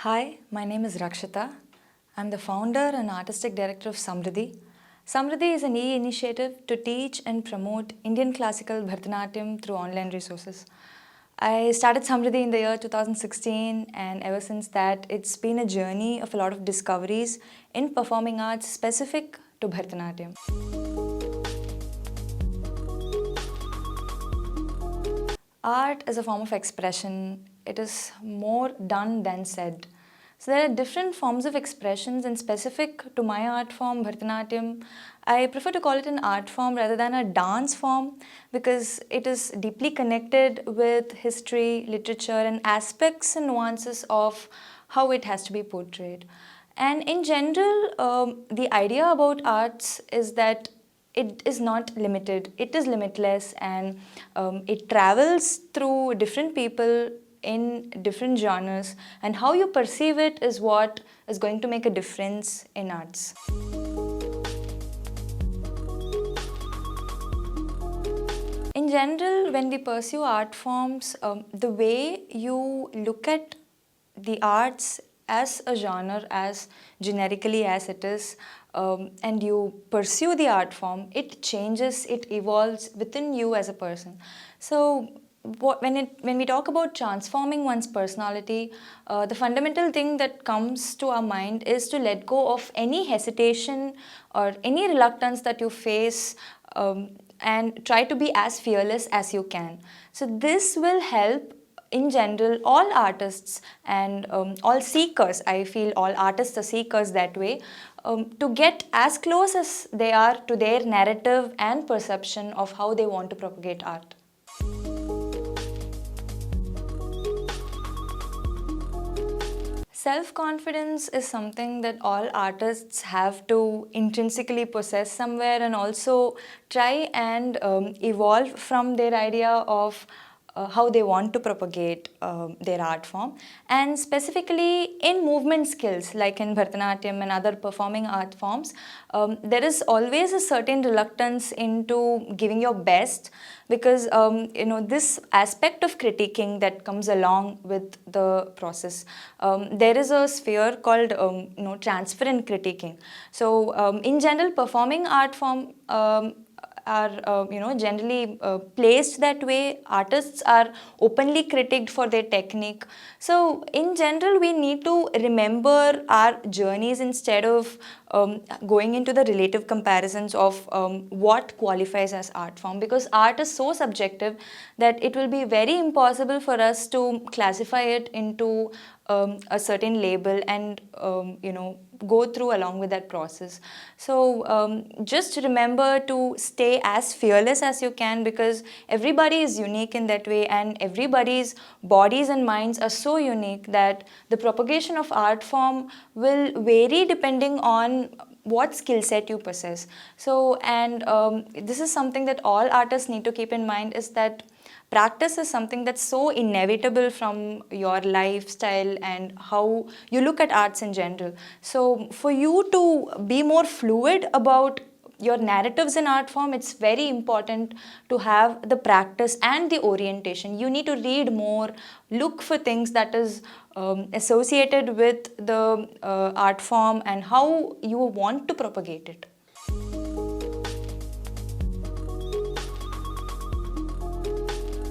Hi, my name is Rakshita. I'm the founder and artistic director of Samriddhi. Samriddhi is an e-initiative to teach and promote Indian classical Bharatanatyam through online resources. I started Samriddhi in the year 2016, and ever since that, it's been a journey of a lot of discoveries in performing arts specific to Bharatanatyam. Art is a form of expression. It is more done than said. So there are different forms of expressions, and specific to my art form, Bharatanatyam, I prefer to call it an art form rather than a dance form because it is deeply connected with history, literature, and aspects and nuances of how it has to be portrayed. And in general, the idea about arts is that it is not limited, it is limitless, and it travels through different people in different genres, and how you perceive it is what is going to make a difference in arts. In general, when we pursue art forms, the way you look at the arts as a genre, as generically as it is, and you pursue the art form, it changes, it evolves within you as a person. So when we talk about transforming one's personality, the fundamental thing that comes to our mind is to let go of any hesitation or any reluctance that you face, and try to be as fearless as you can. So this will help in general all artists and all seekers. I feel all artists are seekers that way, to get as close as they are to their narrative and perception of how they want to propagate art. Self-confidence is something that all artists have to intrinsically possess somewhere, and also try and evolve from their idea of how they want to propagate their art form. And specifically in movement skills like in Bharatanatyam and other performing art forms, there is always a certain reluctance into giving your best, because this aspect of critiquing that comes along with the process. There is a sphere called transparent critiquing. So in general, performing art form are generally placed that way. Artists are openly critiqued for their technique. So in general, we need to remember our journeys instead of going into the relative comparisons of what qualifies as art form, because art is so subjective that it will be very impossible for us to classify it into a certain label and go through along with that process. So just remember to stay as fearless as you can, because everybody is unique in that way, and everybody's bodies and minds are so unique that the propagation of art form will vary depending on what skill set you possess. So, and this is something that all artists need to keep in mind, is that practice is something that's so inevitable from your lifestyle and how you look at arts in general. So for you to be more fluid about your narratives in art form, it's very important to have the practice and the orientation. You need to read more, look for things that is associated with the art form and how you want to propagate it.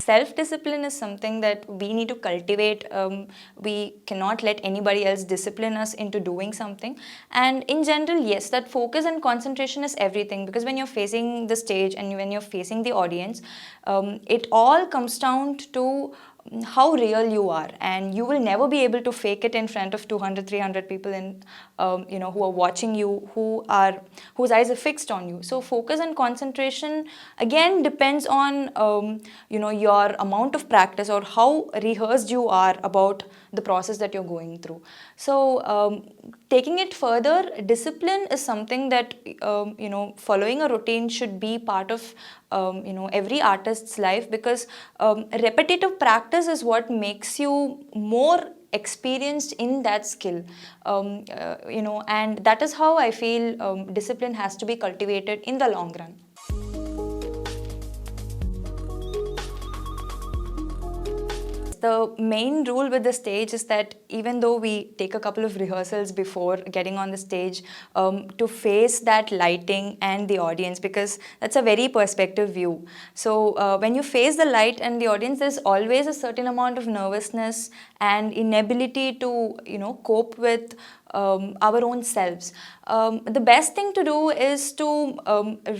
Self-discipline is something that we need to cultivate. We cannot let anybody else discipline us into doing something. And in general, yes, that focus and concentration is everything, because when you're facing the stage and when you're facing the audience, it all comes down to how real you are, and you will never be able to fake it in front of 200 300 people in who are watching you, whose eyes are fixed on you. So focus and concentration again depends on your amount of practice or how rehearsed you are about the process that you're going through. So taking it further, discipline is something that following a routine should be part of every artist's life, because repetitive practice is what makes you more experienced in that skill. And that is how I feel discipline has to be cultivated in the long run. the main rule with the stage is that even though we take a couple of rehearsals before getting on the stage to face that lighting and the audience, because that's a very perspective view. So when you face the light and the audience, there's always a certain amount of nervousness and inability to, cope with our own selves. The best thing to do is to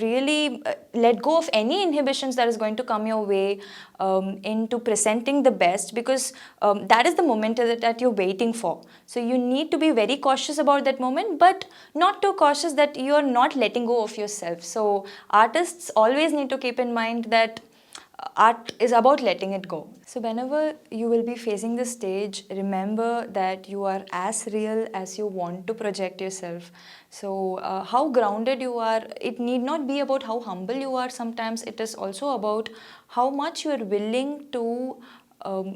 really let go of any inhibitions that is going to come your way into presenting the best, because that is the moment that you're waiting for. So you need to be very cautious about that moment, but not too cautious that you're not letting go of yourself. So artists always need to keep in mind that art is about letting it go. So whenever you will be facing the stage, remember that you are as real as you want to project yourself. So how grounded you are, it need not be about how humble you are. Sometimes it is also about how much you are willing to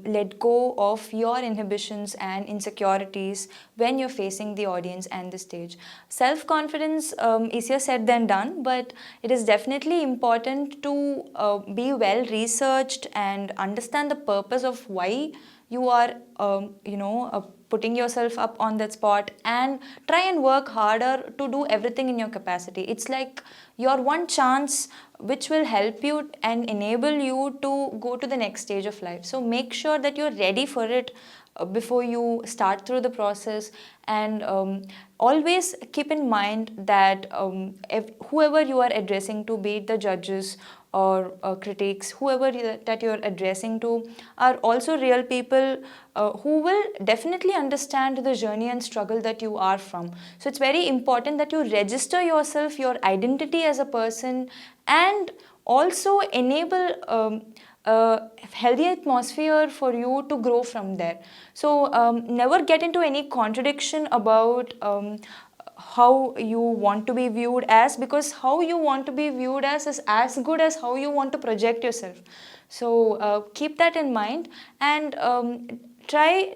let go of your inhibitions and insecurities when you're facing the audience and the stage. Self-confidence, easier said than done, but it is definitely important to be well researched and understand the purpose of why you are, putting yourself up on that spot, and try and work harder to do everything in your capacity. It's like your one chance which will help you and enable you to go to the next stage of life. So make sure that you're ready for it before you start through the process, and always keep in mind that whoever you are addressing to, be it the judges or critics, whoever that you're addressing to, are also real people who will definitely understand the journey and struggle that you are from. So it's very important that you register yourself, your identity as a person, and also enable a healthy atmosphere for you to grow from there. So never get into any contradiction about how you want to be viewed as, because how you want to be viewed as good as how you want to project yourself. So keep that in mind, and try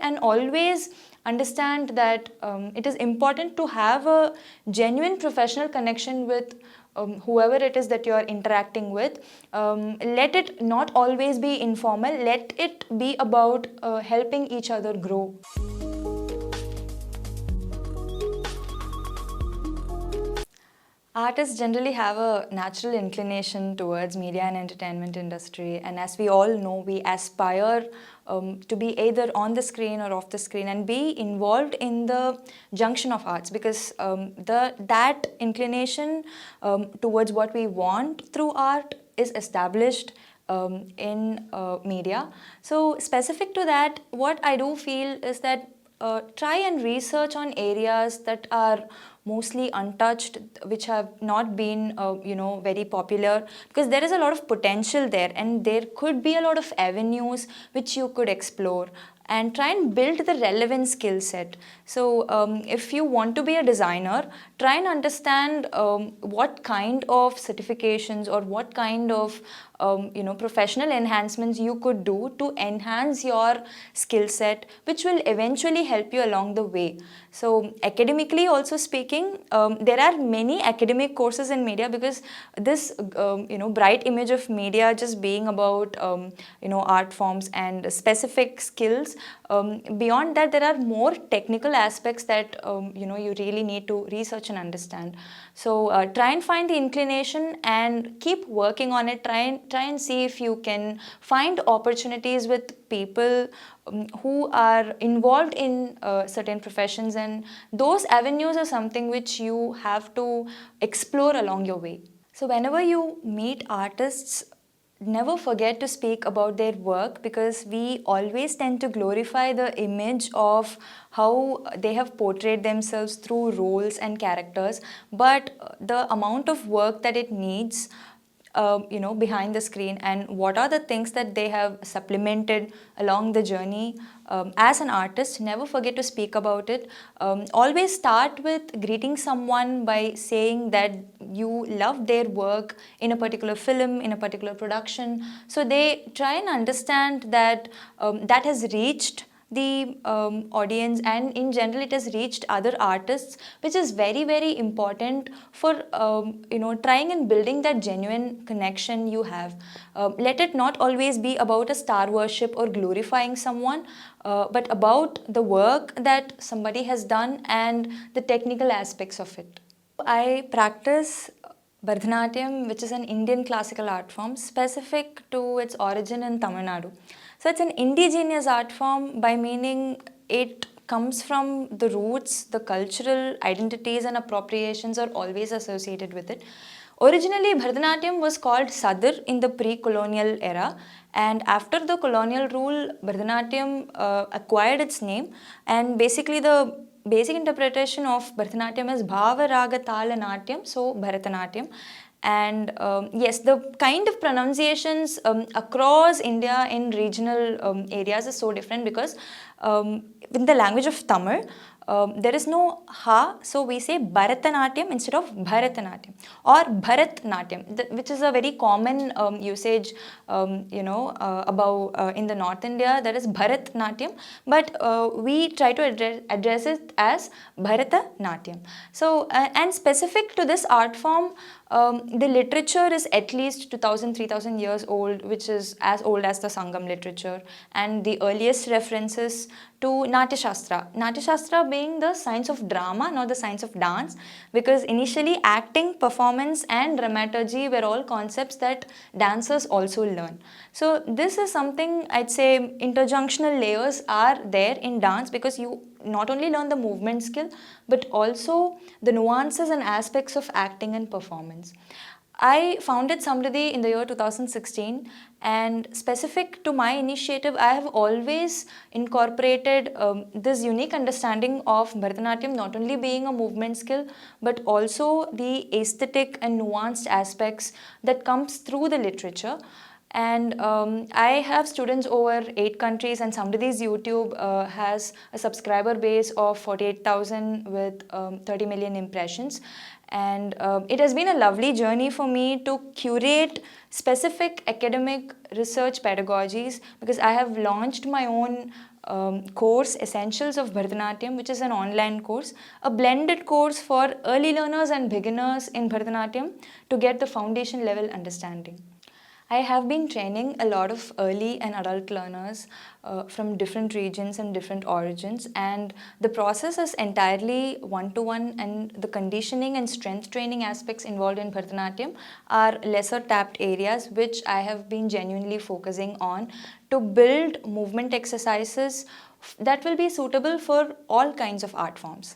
and always understand that it is important to have a genuine professional connection with whoever it is that you are interacting with. Let it not always be informal, let it be about helping each other grow. Artists generally have a natural inclination towards media and entertainment industry, and as we all know, we aspire to be either on the screen or off the screen and be involved in the junction of arts, because that inclination towards what we want through art is established in media. So specific to that, what I do feel is that try and research on areas that are mostly untouched, which have not been very popular, because there is a lot of potential there, and there could be a lot of avenues which you could explore, and try and build the relevant skill set. So if you want to be a designer, try and understand what kind of certifications or what kind of professional enhancements you could do to enhance your skill set, which will eventually help you along the way. So academically also speaking, there are many academic courses in media, because this bright image of media just being about art forms and specific skills, beyond that there are more technical aspects that you really need to research and understand. So try and find the inclination and keep working on it. Try and see if you can find opportunities with people who are involved in certain professions, and those avenues are something which you have to explore along your way. So whenever you meet artists, never forget to speak about their work, because we always tend to glorify the image of how they have portrayed themselves through roles and characters, but the amount of work that it needs behind the screen, and what are the things that they have supplemented along the journey as an artist, never forget to speak about it. Always start with greeting someone by saying that you love their work in a particular film, in a particular production, so they try and understand that that has reached the audience, and in general it has reached other artists, which is very, very important for trying and building that genuine connection you have. Let it not always be about a star worship or glorifying someone, but about the work that somebody has done and the technical aspects of it. I practice Bharatanatyam, which is an Indian classical art form specific to its origin in Tamil Nadu. So it's an indigenous art form, by meaning it comes from the roots, the cultural identities and appropriations are always associated with it. Originally, Bharatanatyam was called Sadir in the pre-colonial era, and after the colonial rule, Bharatanatyam acquired its name, and basically the basic interpretation of Bharatanatyam is Bhava Raga Tala Natyam, so Bharatanatyam. And yes, the kind of pronunciations across India in regional areas is so different because in the language of Tamil, there is no ha, so we say Bharatanatyam instead of Bharatanatyam or Bharatnatyam, which is a very common usage, above in the North India, that is Bharatnatyam, but we try to address it as Bharatanatyam. So, and specific to this art form, the literature is at least 2000, 3000 years old, which is as old as the Sangam literature, and the earliest references to Natya Shastra. Natya Shastra being the science of drama, not the science of dance, because initially acting, performance and dramaturgy were all concepts that dancers also learn. So this is something I'd say interjunctional layers are there in dance, because you not only learn the movement skill but also the nuances and aspects of acting and performance. I founded Samriddhi in the year 2016, and specific to my initiative, I have always incorporated this unique understanding of Bharatanatyam not only being a movement skill but also the aesthetic and nuanced aspects that comes through the literature. And I have students over 8 countries, and Samriddhi's YouTube has a subscriber base of 48,000 with 30 million impressions. And it has been a lovely journey for me to curate specific academic research pedagogies, because I have launched my own course, Essentials of Bharatanatyam, which is an online course, a blended course for early learners and beginners in Bharatanatyam to get the foundation level understanding. I have been training a lot of early and adult learners from different regions and different origins, and the process is entirely one-to-one, and the conditioning and strength training aspects involved in Bharatanatyam are lesser tapped areas, which I have been genuinely focusing on to build movement exercises that will be suitable for all kinds of art forms.